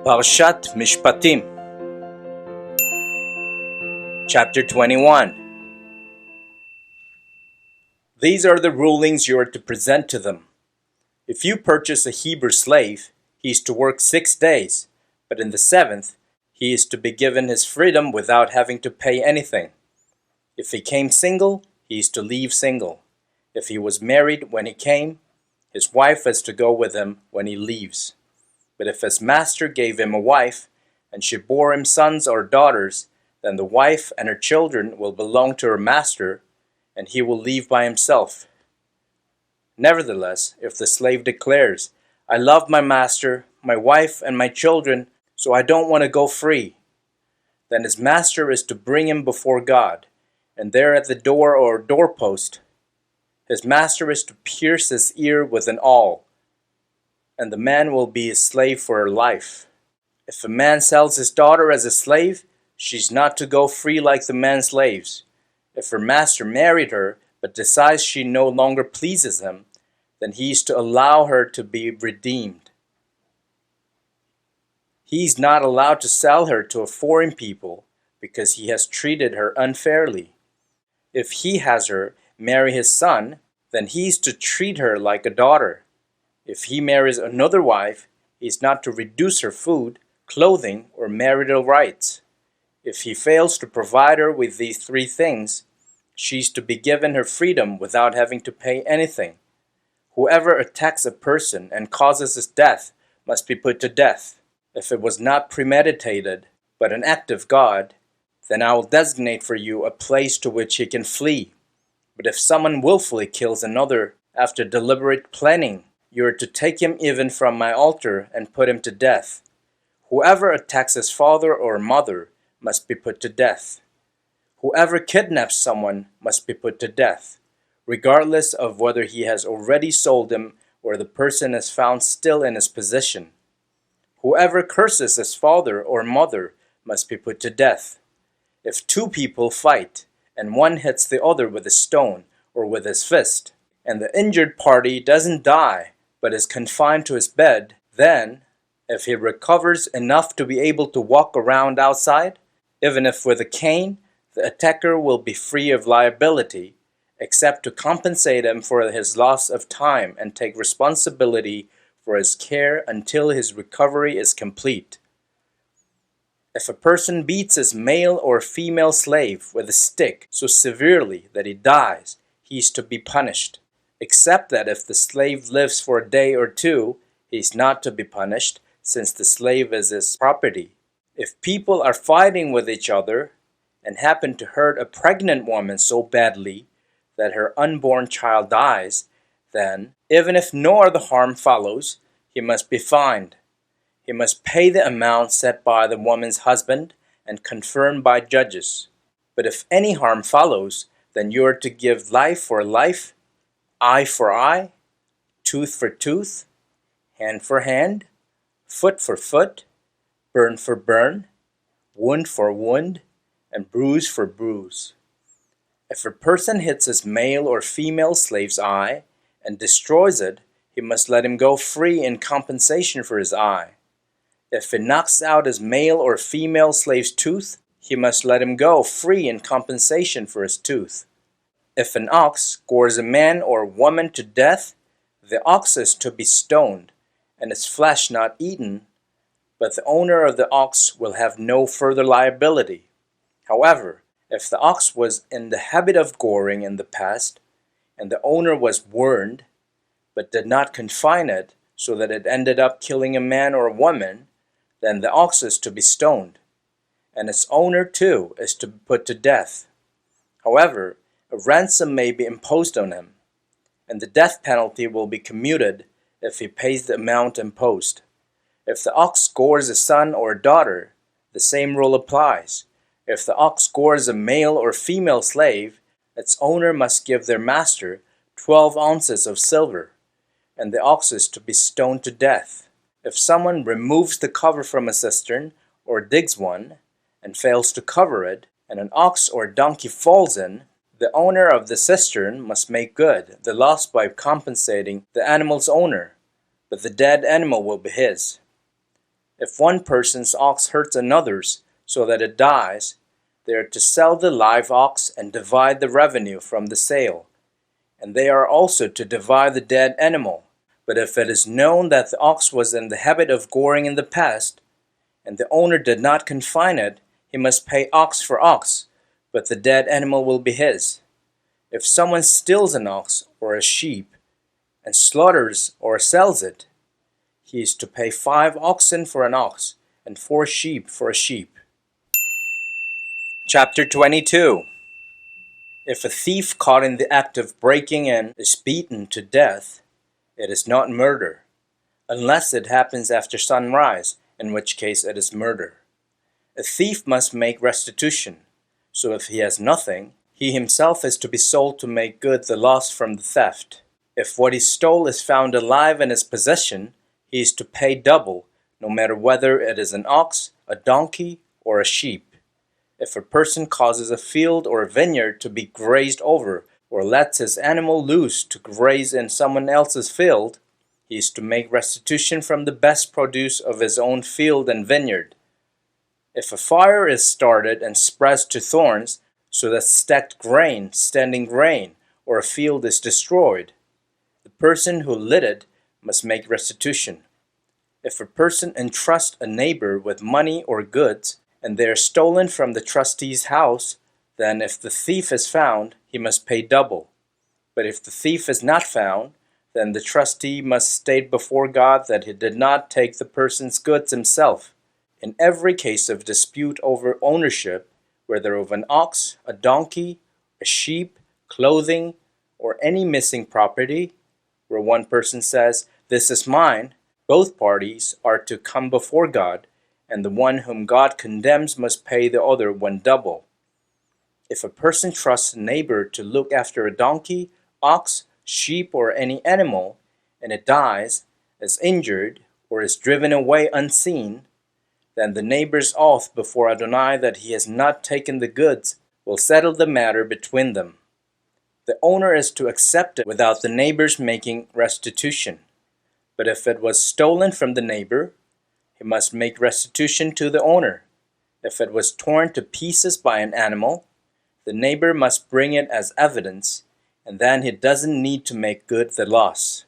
Parshat Mishpatim, Chapter 21. These are the rulings you are to present to them. If you purchase a Hebrew slave, he is to work 6 days, but in the seventh, he is to be given his freedom without having to pay anything. If he came single, he is to leave single. If he was married when he came, his wife is to go with him when he leaves. But if his master gave him a wife, and she bore him sons or daughters, then the wife and her children will belong to her master, and he will leave by himself. Nevertheless, if the slave declares, "I love my master, my wife, and my children, so I don't want to go free," then his master is to bring him before God, and there at the door or doorpost, his master is to pierce his ear with an awl, and the man will be his slave for life. If a man sells his daughter as a slave, she's not to go free like the man's slaves. If her master married her, but decides she no longer pleases him, then he is to allow her to be redeemed. He is not allowed to sell her to a foreign people because he has treated her unfairly. If he has her marry his son, then he is to treat her like a daughter. If he marries another wife, he is not to reduce her food, clothing, or marital rights. If he fails to provide her with these 3 things, she is to be given her freedom without having to pay anything. Whoever attacks a person and causes his death must be put to death. If it was not premeditated, but an act of God, then I will designate for you a place to which he can flee. But if someone willfully kills another after deliberate planning, you are to take him even from my altar and put him to death. Whoever attacks his father or mother must be put to death. Whoever kidnaps someone must be put to death, regardless of whether he has already sold him or the person is found still in his possession. Whoever curses his father or mother must be put to death. If 2 people fight, and one hits the other with a stone or with his fist, and the injured party doesn't die, but is confined to his bed, then, if he recovers enough to be able to walk around outside, even if with a cane, the attacker will be free of liability, except to compensate him for his loss of time and take responsibility for his care until his recovery is complete. If a person beats his male or female slave with a stick so severely that he dies, he is to be punished. Except that if the slave lives for a day or 2, he is not to be punished, since the slave is his property. If people are fighting with each other and happen to hurt a pregnant woman so badly that her unborn child dies, then, even if no other harm follows, he must be fined. He must pay the amount set by the woman's husband and confirmed by judges. But if any harm follows, then you are to give life for life, eye for eye, tooth for tooth, hand for hand, foot for foot, burn for burn, wound for wound, and bruise for bruise. If a person hits his male or female slave's eye and destroys it, he must let him go free in compensation for his eye. If he knocks out his male or female slave's tooth, he must let him go free in compensation for his tooth. If an ox gores a man or woman to death, the ox is to be stoned, and its flesh not eaten, but the owner of the ox will have no further liability. However, if the ox was in the habit of goring in the past, and the owner was warned, but did not confine it so that it ended up killing a man or a woman, then the ox is to be stoned, and its owner too is to be put to death. However, a ransom may be imposed on him, and the death penalty will be commuted if he pays the amount imposed. If the ox gores a son or a daughter, the same rule applies. If the ox gores a male or female slave, its owner must give their master 12 ounces of silver, and the ox is to be stoned to death. If someone removes the cover from a cistern or digs one and fails to cover it, and an ox or donkey falls in, the owner of the cistern must make good the loss by compensating the animal's owner, but the dead animal will be his. If one person's ox hurts another's so that it dies, they are to sell the live ox and divide the revenue from the sale, and they are also to divide the dead animal. But if it is known that the ox was in the habit of goring in the past, and the owner did not confine it, he must pay ox for ox, but the dead animal will be his. If someone steals an ox or a sheep and slaughters or sells it, he is to pay 5 oxen for an ox and 4 sheep for a sheep. Chapter 22. If a thief caught in the act of breaking in is beaten to death, it is not murder, unless it happens after sunrise, in which case it is murder. A thief must make restitution, so if he has nothing, he himself is to be sold to make good the loss from the theft. If what he stole is found alive in his possession, he is to pay double, no matter whether it is an ox, a donkey, or a sheep. If a person causes a field or a vineyard to be grazed over, or lets his animal loose to graze in someone else's field, he is to make restitution from the best produce of his own field and vineyard. If a fire is started and spreads to thorns, so that stacked grain, standing grain, or a field is destroyed, the person who lit it must make restitution. If a person entrusts a neighbor with money or goods, and they are stolen from the trustee's house, then if the thief is found, he must pay double. But if the thief is not found, then the trustee must state before God that he did not take the person's goods himself. In every case of dispute over ownership, whether of an ox, a donkey, a sheep, clothing, or any missing property, where one person says, "This is mine," both parties are to come before God, and the one whom God condemns must pay the other one double. If a person trusts a neighbor to look after a donkey, ox, sheep, or any animal, and it dies, is injured, or is driven away unseen, then the neighbor's oath before Adonai that he has not taken the goods will settle the matter between them. The owner is to accept it without the neighbor's making restitution. But if it was stolen from the neighbor, he must make restitution to the owner. If it was torn to pieces by an animal, the neighbor must bring it as evidence, and then he doesn't need to make good the loss.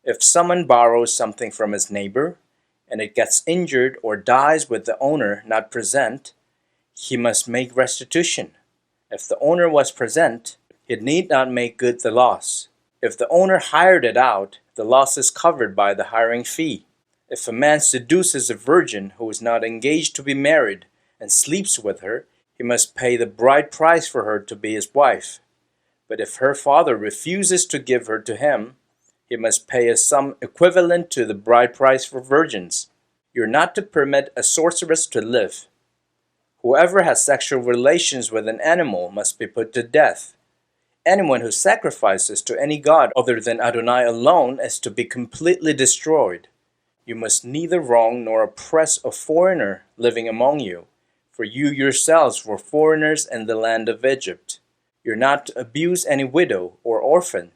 If someone borrows something from his neighbor, and it gets injured or dies with the owner not present, he must make restitution. If the owner was present, he need not make good the loss. If the owner hired it out, the loss is covered by the hiring fee. If a man seduces a virgin who is not engaged to be married and sleeps with her, he must pay the bride price for her to be his wife. But if her father refuses to give her to him, he must pay a sum equivalent to the bride price for virgins. You're not to permit a sorceress to live. Whoever has sexual relations with an animal must be put to death. Anyone who sacrifices to any god other than Adonai alone is to be completely destroyed. You must neither wrong nor oppress a foreigner living among you, for you yourselves were foreigners in the land of Egypt. You're not to abuse any widow or orphan.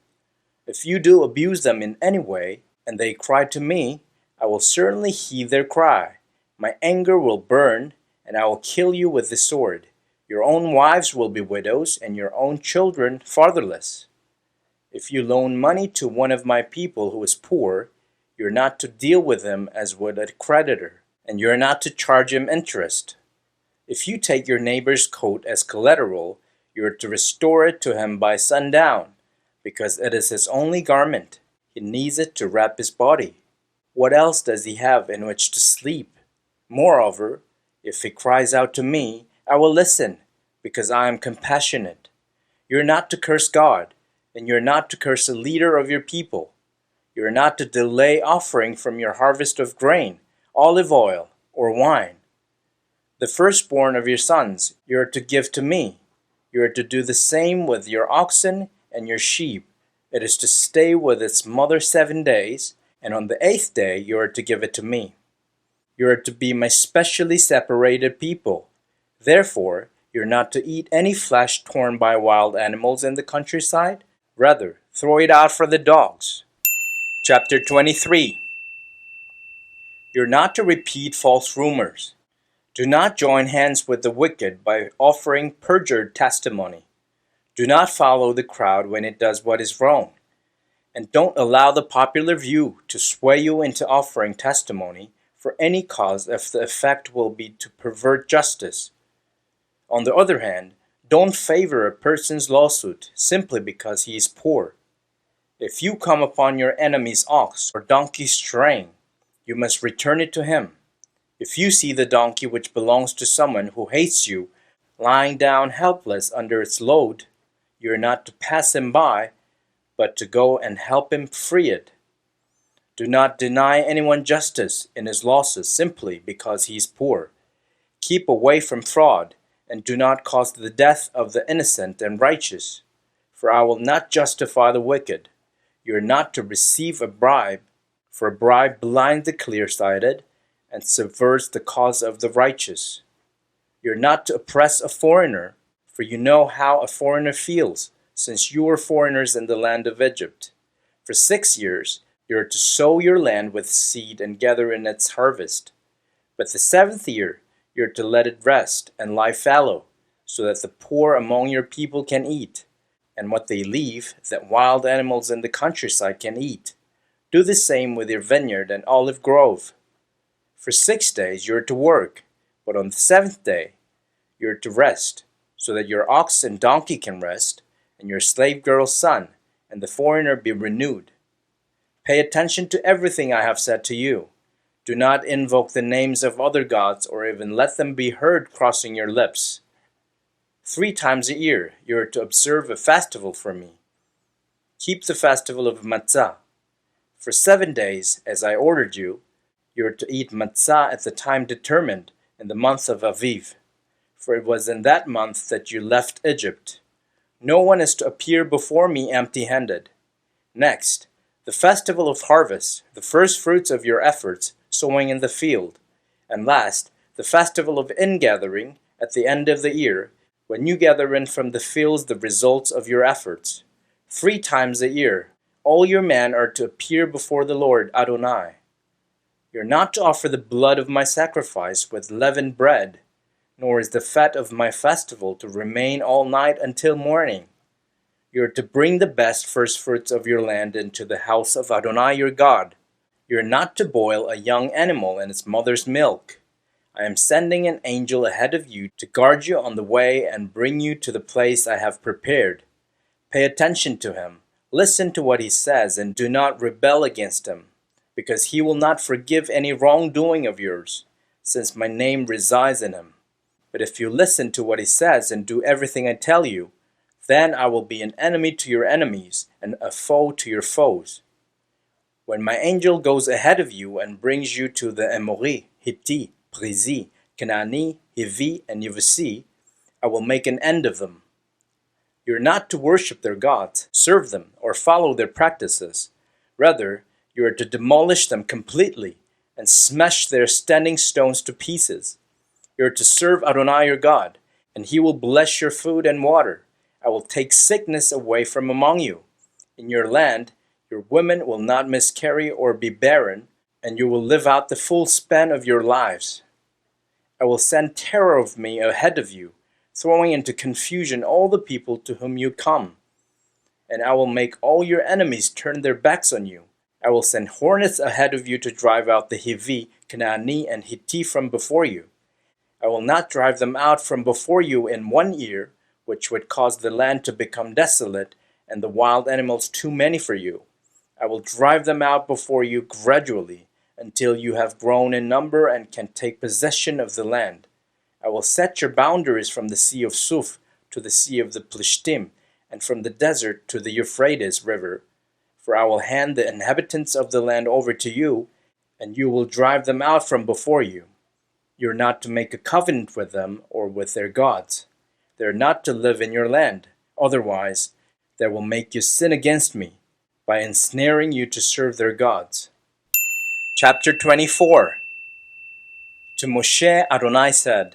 If you do abuse them in any way, and they cry to me, I will certainly heed their cry. My anger will burn, and I will kill you with the sword. Your own wives will be widows, and your own children fatherless. If you loan money to one of my people who is poor, you're not to deal with him as would a creditor, and you're not to charge him interest. If you take your neighbor's coat as collateral, you are to restore it to him by sundown, because it is his only garment. He needs it to wrap his body. What else does he have in which to sleep? Moreover, if he cries out to me, I will listen, because I am compassionate. You're not to curse God, and you're not to curse a leader of your people. You are not to delay offering from your harvest of grain, olive oil, or wine. The firstborn of your sons you are to give to me. You are to do the same with your oxen and your sheep. It is to stay with its mother 7 days, and on the 8th day you are to give it to me. You are to be my specially separated people. Therefore, you are not to eat any flesh torn by wild animals in the countryside. Rather, throw it out for the dogs. Chapter 23. You're not to repeat false rumors. Do not join hands with the wicked by offering perjured testimony. Do not follow the crowd when it does what is wrong. And don't allow the popular view to sway you into offering testimony for any cause if the effect will be to pervert justice. On the other hand, don't favor a person's lawsuit simply because he is poor. If you come upon your enemy's ox or donkey straying, you must return it to him. If you see the donkey which belongs to someone who hates you lying down helpless under its load, you are not to pass him by, but to go and help him free it. Do not deny anyone justice in his losses simply because he is poor. Keep away from fraud, and do not cause the death of the innocent and righteous. For I will not justify the wicked. You are not to receive a bribe, for a bribe blinds the clear-sighted and subverts the cause of the righteous. You are not to oppress a foreigner, for you know how a foreigner feels, since you were foreigners in the land of Egypt. For 6 years you are to sow your land with seed and gather in its harvest. But the 7th year you are to let it rest and lie fallow, so that the poor among your people can eat, and what they leave, that wild animals in the countryside can eat. Do the same with your vineyard and olive grove. For 6 days you are to work, but on the 7th day you are to rest, so that your ox and donkey can rest, and your slave girl's son and the foreigner be renewed. Pay attention to everything I have said to you. Do not invoke the names of other gods or even let them be heard crossing your lips. 3 times a year you are to observe a festival for me. Keep the festival of Matzah. For 7 days, as I ordered you, you are to eat matzah at the time determined in the month of Aviv, for it was in that month that you left Egypt. No one is to appear before me empty-handed. Next, the festival of harvest, the first fruits of your efforts, sowing in the field. And last, the festival of ingathering at the end of the year, when you gather in from the fields the results of your efforts. 3 times a year, all your men are to appear before the Lord Adonai. You are not to offer the blood of my sacrifice with leavened bread, nor is the fat of my festival to remain all night until morning. You are to bring the best firstfruits of your land into the house of Adonai your God. You are not to boil a young animal in its mother's milk. I am sending an angel ahead of you to guard you on the way and bring you to the place I have prepared. Pay attention to him, listen to what he says, and do not rebel against him, because he will not forgive any wrongdoing of yours, since my name resides in him. But if you listen to what he says and do everything I tell you, then I will be an enemy to your enemies and a foe to your foes. When my angel goes ahead of you and brings you to the Amori, Hitti, Perizi, Canaani, Hivi, and Yevusi, I will make an end of them. You are not to worship their gods, serve them, or follow their practices. Rather, you are to demolish them completely and smash their standing stones to pieces. You are to serve Adonai your God, and he will bless your food and water. I will take sickness away from among you. In your land, your women will not miscarry or be barren, and you will live out the full span of your lives. I will send terror of me ahead of you, throwing into confusion all the people to whom you come. And I will make all your enemies turn their backs on you. I will send hornets ahead of you to drive out the Hivi, Canaani, and Hitti from before you. I will not drive them out from before you in 1 year, which would cause the land to become desolate and the wild animals too many for you. I will drive them out before you gradually, until you have grown in number and can take possession of the land. I will set your boundaries from the Sea of Suf to the Sea of the Plishtim, and from the desert to the Euphrates River. For I will hand the inhabitants of the land over to you, and you will drive them out from before you. You are not to make a covenant with them or with their gods. They are not to live in your land. Otherwise, they will make you sin against me by ensnaring you to serve their gods. Chapter 24. To Moshe Adonai said,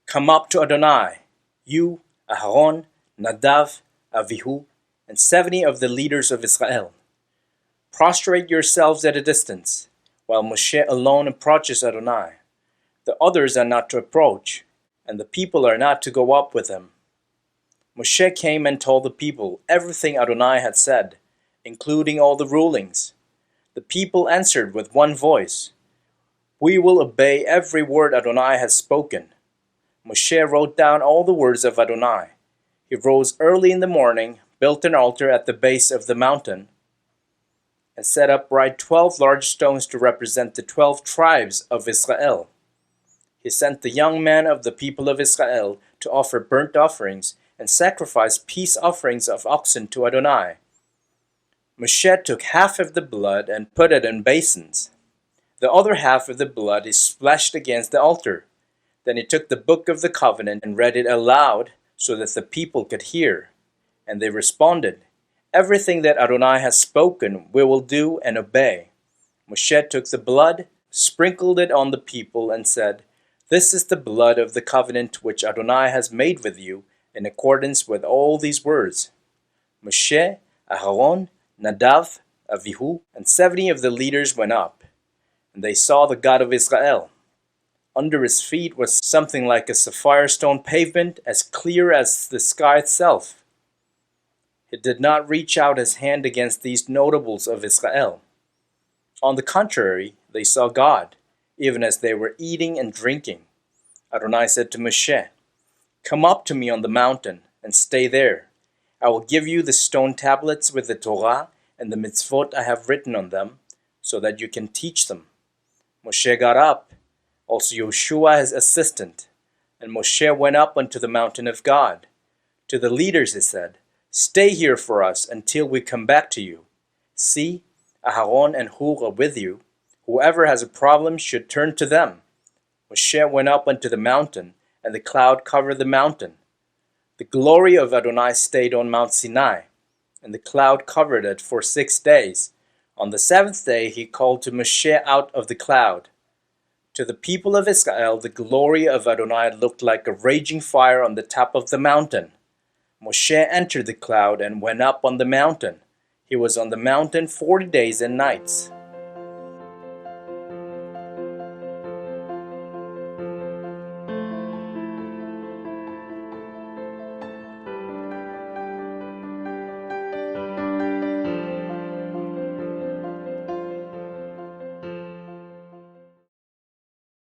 Come up to Adonai, you, Aharon, Nadav, Avihu, and 70 of the leaders of Israel. Prostrate yourselves at a distance. while Moshe alone approaches Adonai. The others are not to approach, and the people are not to go up with him. Moshe came and told the people everything Adonai had said, including all the rulings. The people answered with one voice, "We will obey every word Adonai has spoken." Moshe wrote down all the words of Adonai. He rose early in the morning, built an altar at the base of the mountain, and set upright 12 large stones to represent the 12 tribes of Israel. He sent the young men of the people of Israel to offer burnt offerings and sacrifice peace offerings of oxen to Adonai. Moshe took half of the blood and put it in basins. The other half of the blood he splashed against the altar. Then he took the book of the covenant and read it aloud so that the people could hear. And they responded, "Everything that Adonai has spoken we will do and obey." Moshe took the blood, sprinkled it on the people, and said, "This is the blood of the covenant which Adonai has made with you in accordance with all these words." Moshe, Aharon, Nadav, Avihu, and 70 of the leaders went up, and they saw the God of Israel. Under his feet was something like a sapphire stone pavement, as clear as the sky itself. He did not reach out his hand against these notables of Israel. On the contrary, they saw God, even as they were eating and drinking. Adonai said to Moshe, "Come up to me on the mountain and stay there. I will give you the stone tablets with the Torah and the mitzvot I have written on them, so that you can teach them." Moshe got up, also Yoshua his assistant, and Moshe went up unto the mountain of God. To the leaders he said, "Stay here for us until we come back to you. See, Aharon and Hur are with you. Whoever has a problem should turn to them." Moshe went up unto the mountain, and the cloud covered the mountain. The glory of Adonai stayed on Mount Sinai, and the cloud covered it for 6 days. On the 7th day he called to Moshe out of the cloud. To the people of Israel the glory of Adonai looked like a raging fire on the top of the mountain. Moshe entered the cloud and went up on the mountain. He was on the mountain 40 days and nights.